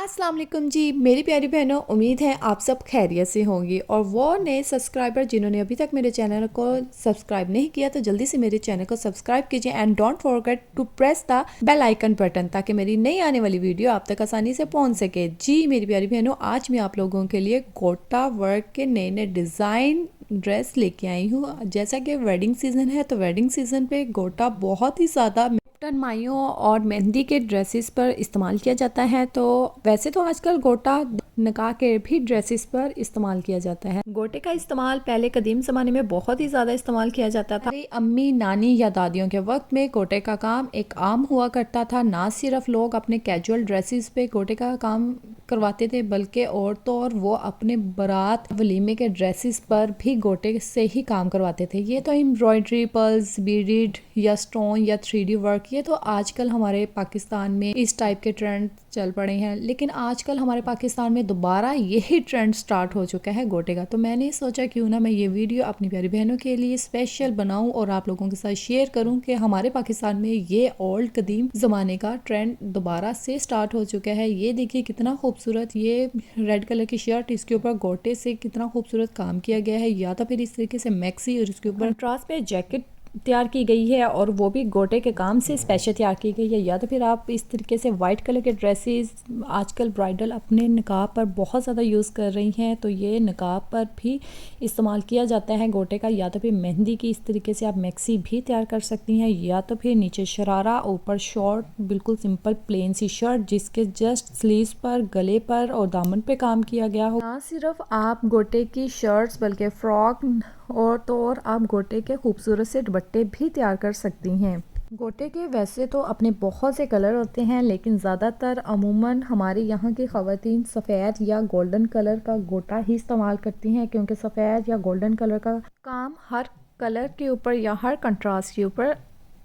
अस्सलाम वालेकुम जी मेरी प्यारी बहनों, उम्मीद है आप सब खैरियत से होंगी। और वो नए सब्सक्राइबर जिन्होंने अभी तक मेरे चैनल को सब्सक्राइब नहीं किया तो जल्दी से मेरे चैनल को सब्सक्राइब कीजिए and don't forget to press the bell icon button, ताकि मेरी नई आने वाली वीडियो आप तक आसानी से पहुंच सके। जी मेरी प्यारी बहनों, आज मैं आप लोगों के लिए गोटा वर्क के नए नए डिज़ाइन ड्रेस लेके आई हूँ। जैसा कि वेडिंग सीजन है तो वेडिंग सीजन पे गोटा बहुत ही ज़्यादा माइयों और मेहंदी के ड्रेसेस पर इस्तेमाल किया जाता है। तो वैसे तो आजकल गोटा निकाह के भी ड्रेसेस पर इस्तेमाल किया जाता है। गोटे का इस्तेमाल पहले कदीम ज़माने में बहुत ही ज़्यादा इस्तेमाल किया जाता था। हमारी अम्मी नानी या दादियों के वक्त में गोटे का काम एक आम हुआ करता था। ना सिर्फ लोग अपने कैजुअल ड्रेसेस पे गोटे का काम करवाते थे, बल्कि और तो और वो अपने बारात वलीमे के ड्रेसेस पर भी गोटे से ही काम करवाते थे। ये तो एम्ब्रॉयडरी, पर्ल्स, बीडेड या स्टोन या 3D वर्क, ये तो आजकल हमारे पाकिस्तान में इस टाइप के ट्रेंड चल पड़े हैं। लेकिन आजकल हमारे पाकिस्तान में दोबारा यही ट्रेंड स्टार्ट हो चुका है गोटे का। तो मैंने सोचा क्यों ना मैं ये वीडियो अपनी प्यारी बहनों के लिए स्पेशल बनाऊं और आप लोगों के साथ शेयर करूं कि हमारे पाकिस्तान में ये ओल्ड कदीम ज़माने का ट्रेंड दोबारा से स्टार्ट हो चुका है। ये देखिए कितना खूबसूरत ये रेड कलर की शर्ट, इसके ऊपर गोटे से कितना खूबसूरत काम किया गया है। या तो फिर इस तरीके से मैक्सी और इसके ऊपर कंट्रास्ट पे जैकेट तैयार की गई है और वो भी गोटे के काम से स्पेशल तैयार की गई है। या तो फिर आप इस तरीके से वाइट कलर के ड्रेसेस आजकल ब्राइडल अपने निकाह पर बहुत ज़्यादा यूज़ कर रही हैं, तो ये निकाह पर भी इस्तेमाल किया जाता है गोटे का। या तो फिर मेहंदी की इस तरीके से आप मैक्सी भी तैयार कर सकती हैं, या तो फिर नीचे शरारा, ऊपर शॉर्ट बिल्कुल सिंपल प्लेन सी शर्ट जिसके जस्ट स्लीव्स पर, गले पर और दामन पे काम किया गया हो। ना सिर्फ आप गोटे की शर्ट्स बल्कि फ्रॉक और तो और आप गोटे के खूबसूरत से दुपट्टे भी तैयार कर सकती हैं। गोटे के वैसे तो अपने बहुत से कलर होते हैं, लेकिन ज़्यादातर अमूमन हमारे यहाँ की ख़वातीन सफ़ेद या गोल्डन कलर का गोटा ही इस्तेमाल करती हैं, क्योंकि सफ़ेद या गोल्डन कलर का काम हर कलर के ऊपर या हर कंट्रास्ट के ऊपर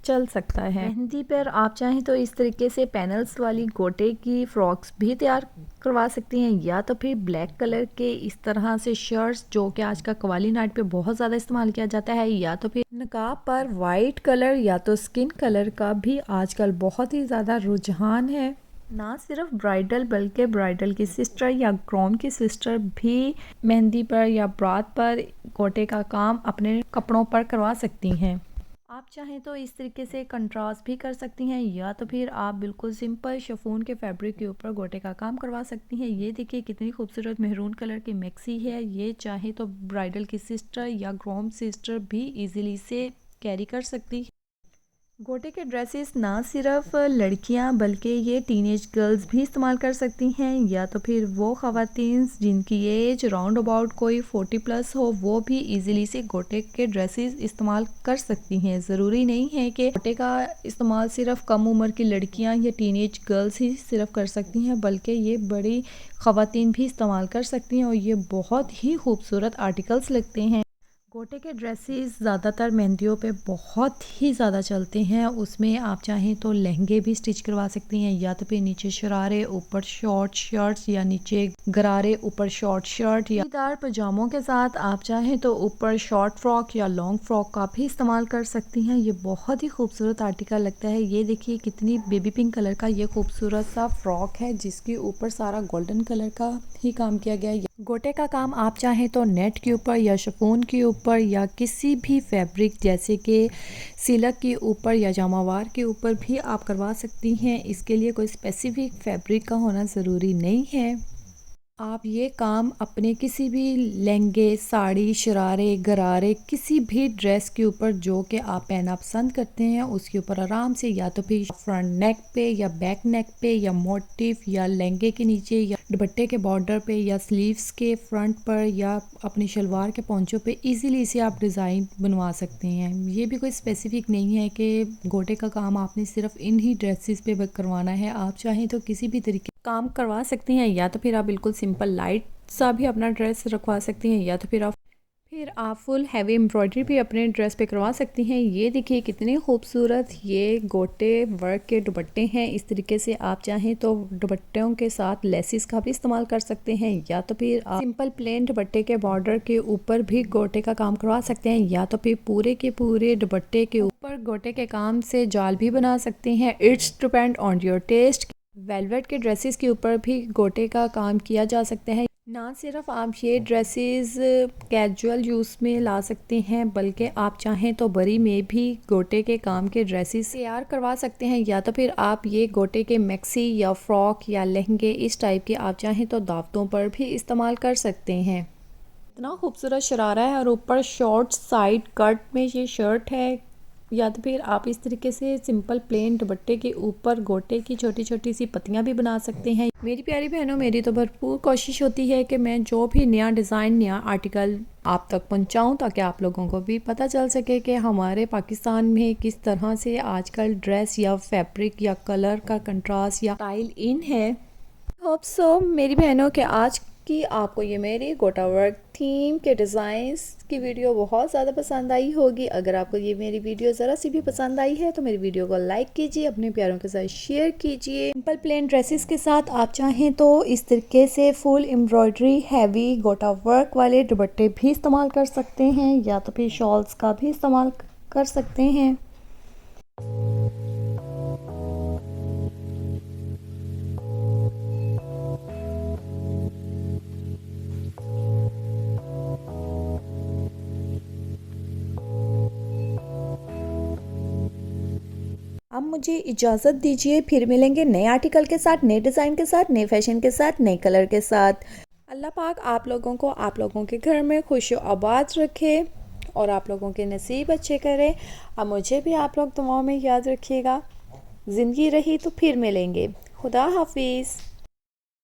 चल सकता है। मेहंदी पर आप चाहें तो इस तरीके से पैनल्स वाली गोटे की फ्रॉक्स भी तैयार करवा सकती हैं, या तो फिर ब्लैक कलर के इस तरह से शर्ट्स जो कि आज का कवाली नाइट पे बहुत ज़्यादा इस्तेमाल किया जाता है, या तो फिर नकाब पर वाइट कलर या तो स्किन कलर का भी आजकल बहुत ही ज़्यादा रुझान है। ना सिर्फ ब्राइडल बल्कि ब्राइडल की सिस्टर या ग्रूम की सिस्टर भी मेहंदी पर या बारात पर गोटे का काम अपने कपड़ों पर करवा सकती हैं। आप चाहें तो इस तरीके से कंट्रास्ट भी कर सकती हैं, या तो फिर आप बिल्कुल सिंपल शिफॉन के फैब्रिक के ऊपर गोटे का काम करवा सकती हैं। ये देखिए कितनी खूबसूरत मेहरून कलर की मैक्सी है। ये चाहे तो ब्राइडल की सिस्टर या ग्रूम सिस्टर भी इजीली से कैरी कर सकती है। गोटे के ड्रेसेस ना सिर्फ लड़कियां बल्कि ये टीनेज गर्ल्स भी इस्तेमाल कर सकती हैं, या तो फिर वो ख़वातीन जिनकी एज राउंड अबाउट कोई 40+ हो वो भी इजीली से गोटे के ड्रेसेस इस्तेमाल कर सकती हैं। ज़रूरी नहीं है कि गोटे का इस्तेमाल सिर्फ कम उम्र की लड़कियां या टीनेज गर्ल्स ही सिर्फ कर सकती हैं, बल्कि ये बड़ी ख़वातीन भी इस्तेमाल कर सकती हैं और ये बहुत ही खूबसूरत आर्टिकल्स लगते हैं। गोटे के ड्रेसेस ज़्यादातर मेहंदियों पे बहुत ही ज़्यादा चलते हैं। उसमें आप चाहें तो लहंगे भी स्टिच करवा सकती हैं, या तो फिर नीचे शरारे ऊपर शॉर्ट शर्ट्स या नीचे गरारे ऊपर शॉर्ट शर्ट, या दार पजामों के साथ आप चाहें तो ऊपर शॉर्ट फ्रॉक या लॉन्ग फ्रॉक का भी इस्तेमाल कर सकती हैं। ये बहुत ही खूबसूरत आर्टिकल लगता है। ये देखिए कितनी बेबी पिंक कलर का ये खूबसूरत सा फ्रॉक है जिसके ऊपर सारा गोल्डन कलर का ही काम किया गया है। गोटे का काम आप चाहें तो नेट के ऊपर या शिफॉन के ऊपर या किसी भी फैब्रिक जैसे कि सिल्क के ऊपर या जामावार के ऊपर भी आप करवा सकती हैं। इसके लिए कोई स्पेसिफिक फैब्रिक का होना ज़रूरी नहीं है। आप ये काम अपने किसी भी लहंगे, साड़ी, शरारे, गरारे किसी भी ड्रेस के ऊपर जो कि आप पहनना पसंद करते हैं उसके ऊपर आराम से, या तो फिर फ्रंट नेक पे या बैक नेक पे या मोटिफ या लहंगे के नीचे या दुपट्टे के बॉर्डर पे या स्लीव्स के फ्रंट पर या अपनी शलवार के पोंचों पे इजीली इसे आप डिज़ाइन बनवा सकते हैं। ये भी कोई स्पेसिफिक नहीं है कि गोटे का काम आपने सिर्फ इन ही ड्रेसेस पे करवाना है। आप चाहें तो किसी भी तरीके काम करवा सकती हैं, या तो फिर आप बिल्कुल सिंपल लाइट सा भी अपना ड्रेस रखवा सकती हैं, या तो फिर आप फुल हैवी एम्ब्रॉयडरी भी अपने ड्रेस पे करवा सकती हैं। ये देखिए कितने खूबसूरत ये गोटे वर्क के दुपट्टे हैं। इस तरीके से आप चाहें तो दुपट्टों के साथ लेसिस का भी इस्तेमाल कर सकते हैं, या तो फिर आप सिंपल प्लेन दुपट्टे के बॉर्डर के ऊपर भी गोटे का काम करवा सकते हैं, या तो फिर पूरे के पूरे दुपट्टे के ऊपर गोटे के काम से जाल भी बना सकते हैं। It's depend on your taste. Velvet के ड्रेसेस के ऊपर भी गोटे का काम किया जा सकता है। ना सिर्फ आप ये ड्रेसेस कैजुअल यूज़ में ला सकते हैं, बल्कि आप चाहें तो बरी में भी गोटे के काम के ड्रेसेस तैयार करवा सकते हैं, या तो फिर आप ये गोटे के मैक्सी या फ्रॉक या लहंगे इस टाइप के आप चाहें तो दावतों पर भी इस्तेमाल कर सकते हैं। इतना खूबसूरत शरारा है और ऊपर शॉर्ट साइड कट में ये शर्ट है, या तो फिर आप इस तरीके से सिंपल प्लेन दुपट्टे के ऊपर गोटे की छोटी छोटी सी पत्तियां भी बना सकते हैं। मेरी प्यारी बहनों, मेरी तो भरपूर कोशिश होती है कि मैं जो भी नया डिज़ाइन नया आर्टिकल आप तक पहुंचाऊं, ताकि आप लोगों को भी पता चल सके कि हमारे पाकिस्तान में किस तरह से आजकल ड्रेस या फैब्रिक या कलर का कंट्रास्ट या स्टाइल इन है। होप सो मेरी बहनों के आज कि आपको ये मेरी गोटा वर्क थीम के डिज़ाइंस की वीडियो बहुत ज़्यादा पसंद आई होगी। अगर आपको ये मेरी वीडियो ज़रा सी भी पसंद आई है तो मेरी वीडियो को लाइक कीजिए, अपने प्यारों के साथ शेयर कीजिए। सिंपल प्लेन ड्रेसेस के साथ आप चाहें तो इस तरीके से फुल एम्ब्रॉयडरी हैवी गोटा वर्क वाले दुपट्टे भी इस्तेमाल कर सकते हैं, या तो फिर शॉल्स का भी इस्तेमाल कर सकते हैं। अब मुझे इजाज़त दीजिए, फिर मिलेंगे नए आर्टिकल के साथ, नए डिज़ाइन के साथ, नए फैशन के साथ, नए कलर के साथ। अल्लाह पाक आप लोगों को आप लोगों के घर में खुश आबाद रखे और आप लोगों के नसीब अच्छे करे। अब मुझे भी आप लोग दुआओं में याद रखिएगा। ज़िंदगी रही तो फिर मिलेंगे। खुदा हाफिज़।